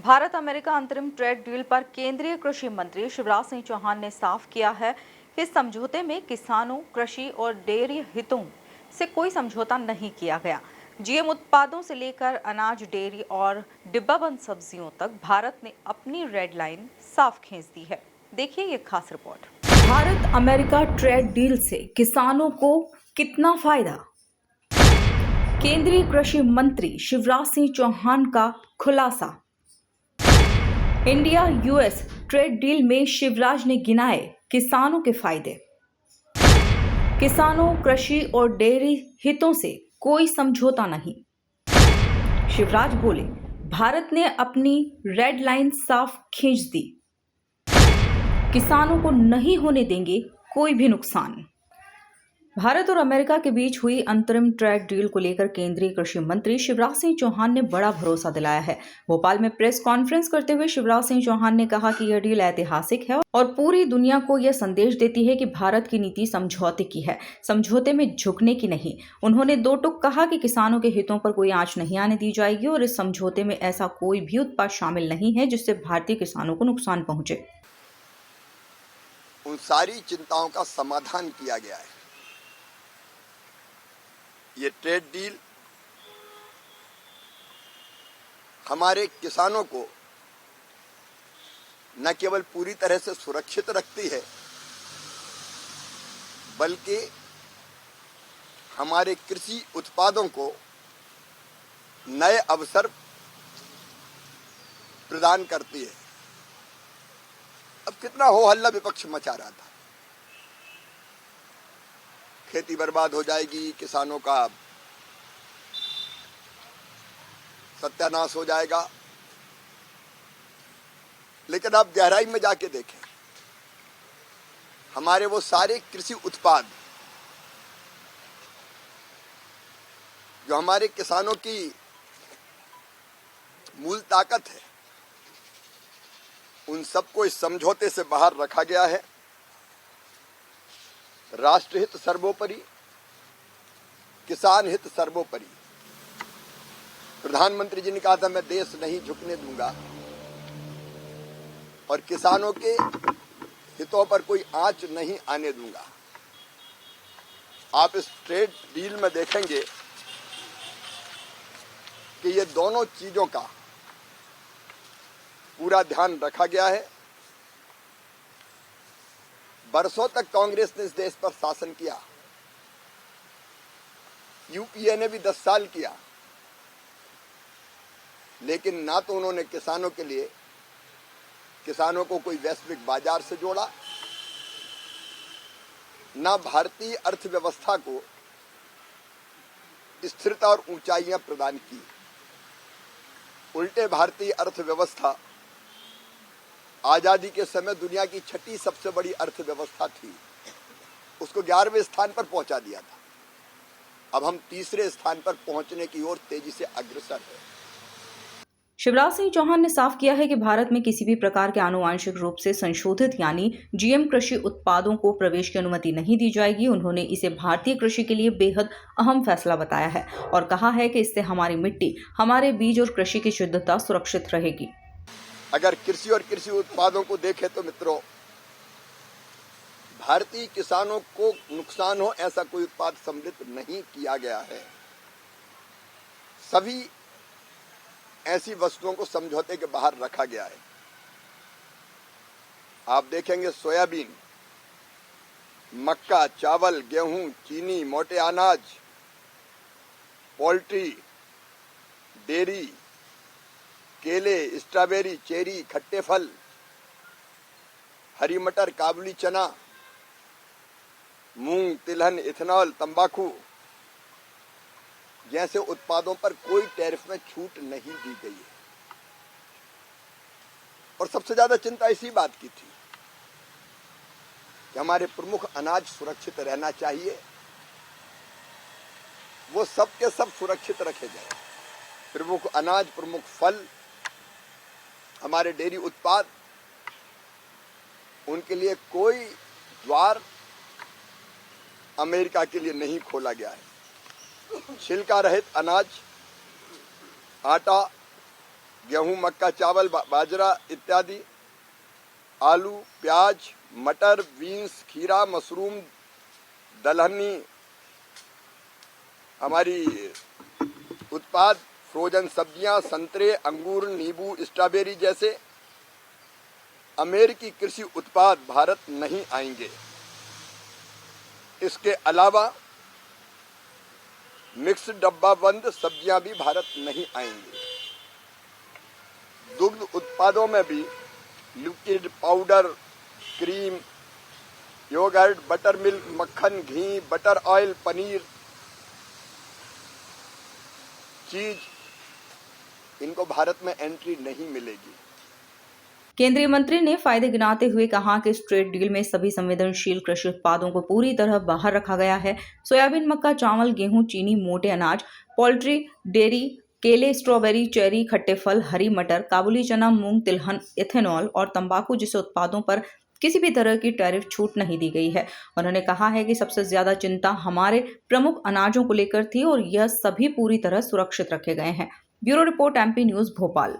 Bharat America अंतरिम trade deal पर केंद्रीय कृषि मंत्री शिवराज सिंह चौहान ने साफ किया है कि इस समझौते में किसानों, कृषि और डेयरी हितों से कोई समझौता नहीं किया गया। जीएम उत्पादों से लेकर अनाज, डेयरी और डिब्बाबंद सब्जियों तक भारत ने अपनी रेड लाइन साफ खींच दी है। देखिए ये खास report. Bharat America trade deal से किसानों को कितना फायदा? केंद्रीय कृषि मंत्री शिवराज सिंह चौहान का खुलासा। इंडिया यूएस ट्रेड डील में शिवराज ने गिनाए किसानों के फायदे। किसानों, कृषि और डेयरी हितों से कोई समझौता नहीं। शिवराज बोले, भारत ने अपनी रेड लाइन साफ खींच दी। किसानों को नहीं होने देंगे कोई भी नुकसान। भारत और अमेरिका के बीच हुई अंतरिम ट्रेड डील को लेकर केंद्रीय कृषि मंत्री शिवराज सिंह चौहान ने बड़ा भरोसा दिलाया है। भोपाल में प्रेस कॉन्फ्रेंस करते हुए शिवराज सिंह चौहान ने कहा कि यह डील ऐतिहासिक है और पूरी दुनिया को यह संदेश देती है कि भारत की नीति समझौते की है, समझौते में झुकने की नहीं। उन्होंने दो टूक कहा कि किसानों के हितों पर कोई आंच नहीं आने दी जाएगी और इस समझौते में ऐसा कोई भी उत्पाद शामिल नहीं है जिससे भारतीय किसानों को नुकसान पहुंचे। उन सारी चिंताओं का समाधान किया गया है। ये ट्रेड डील हमारे किसानों को न केवल पूरी तरह से सुरक्षित रखती है, बल्कि हमारे कृषि उत्पादों को नए अवसर प्रदान करती है। अब कितना हो हल्ला विपक्ष मचा रहा था, खेती बर्बाद हो जाएगी, किसानों का सत्यानाश हो जाएगा। लेकिन आप गहराई में जाके देखें, हमारे वो सारे कृषि उत्पाद जो हमारे किसानों की मूल ताकत है, उन सबको इस समझौते से बाहर रखा गया है। राष्ट्रहित सर्वोपरि, किसान हित सर्वोपरि। प्रधानमंत्री जी ने कहा था, मैं देश नहीं झुकने दूंगा और किसानों के हितों पर कोई आंच नहीं आने दूंगा। आप इस ट्रेड डील में देखेंगे कि ये दोनों चीजों का पूरा ध्यान रखा गया है। बरसों तक कांग्रेस ने इस देश पर शासन किया, यूपीए ने भी 10 साल किया, लेकिन ना तो उन्होंने किसानों के लिए, किसानों को कोई वैश्विक बाजार से जोड़ा, ना भारतीय अर्थव्यवस्था को स्थिरता और ऊंचाइयां प्रदान की। उल्टे भारतीय अर्थव्यवस्था आजादी के समय दुनिया की 6ठी सबसे बड़ी अर्थव्यवस्था थी, उसको 11वें स्थान पर पहुंचा दिया था। अब हम 3रे स्थान पर पहुंचने की ओर तेजी से अग्रसर है। शिवराज सिंह चौहान ने साफ किया है कि भारत में किसी भी प्रकार के आनुवांशिक रूप से संशोधित यानी जीएम कृषि उत्पादों को प्रवेश की अनुमति नहीं दी जाएगी। उन्होंने इसे भारतीय कृषि के लिए बेहद अहम फैसला बताया है और कहा है कि इससे हमारी मिट्टी, हमारे बीज और कृषि की शुद्धता सुरक्षित रहेगी। अगर कृषि और कृषि उत्पादों को देखें तो मित्रों, भारतीय किसानों को नुकसान हो ऐसा कोई उत्पाद सम्मिलित नहीं किया गया है। सभी ऐसी वस्तुओं को समझौते के बाहर रखा गया है। आप देखेंगे सोयाबीन, मक्का, चावल, गेहूं, चीनी, मोटे अनाज, पोल्ट्री, डेयरी, केले, स्ट्रॉबेरी, चेरी, खट्टे फल, हरी मटर, काबुली चना, मूंग, तिलहन, इथेनॉल, तंबाकू जैसे उत्पादों पर कोई टैरिफ में छूट नहीं दी गई है। और सबसे ज्यादा चिंता इसी बात की थी कि हमारे प्रमुख अनाज सुरक्षित रहना चाहिए, वो सब के सब सुरक्षित रखे जाए। प्रमुख अनाज, प्रमुख फल, हमारे डेयरी उत्पाद, उनके लिए कोई द्वार अमेरिका के लिए नहीं खोला गया है। छिलका रहित अनाज, आटा, गेहूं, मक्का, चावल, बाजरा इत्यादि, आलू, प्याज, मटर, बीन्स, खीरा, मशरूम, दलहनी, हमारी उत्पाद, फ्रोजन सब्जियां, संतरे, अंगूर, नींबू, स्ट्रॉबेरी जैसे अमेरिकी कृषि उत्पाद भारत नहीं आएंगे। इसके अलावा मिक्स डब्बा बंद सब्जियां भी भारत नहीं आएंगी। दुग्ध उत्पादों में भी liquid powder, cream, yogurt, butter milk, मक्खन, घी, बटर ऑयल, पनीर, चीज, इनको भारत में एंट्री नहीं मिलेगी। केंद्रीय मंत्री ने फायदे गिनाते हुए कहा कि इस ट्रेड डील में सभी संवेदनशील कृषि उत्पादों को पूरी तरह बाहर रखा गया है। सोयाबीन, मक्का, चावल, गेहूं, चीनी, मोटे अनाज, पोल्ट्री, डेयरी, केले, स्ट्रॉबेरी, चेरी, खट्टे फल, हरी मटर, काबुली चना, मूंग, तिलहन, इथेनॉल और तंबाकू जैसे उत्पादों पर किसी भी तरह की टैरिफ छूट नहीं दी गई है। उन्होंने कहा है कि सबसे ज्यादा चिंता हमारे प्रमुख अनाजों को लेकर थी और यह सभी पूरी तरह सुरक्षित रखे गए हैं। Bureau report, MP news, Bhopal.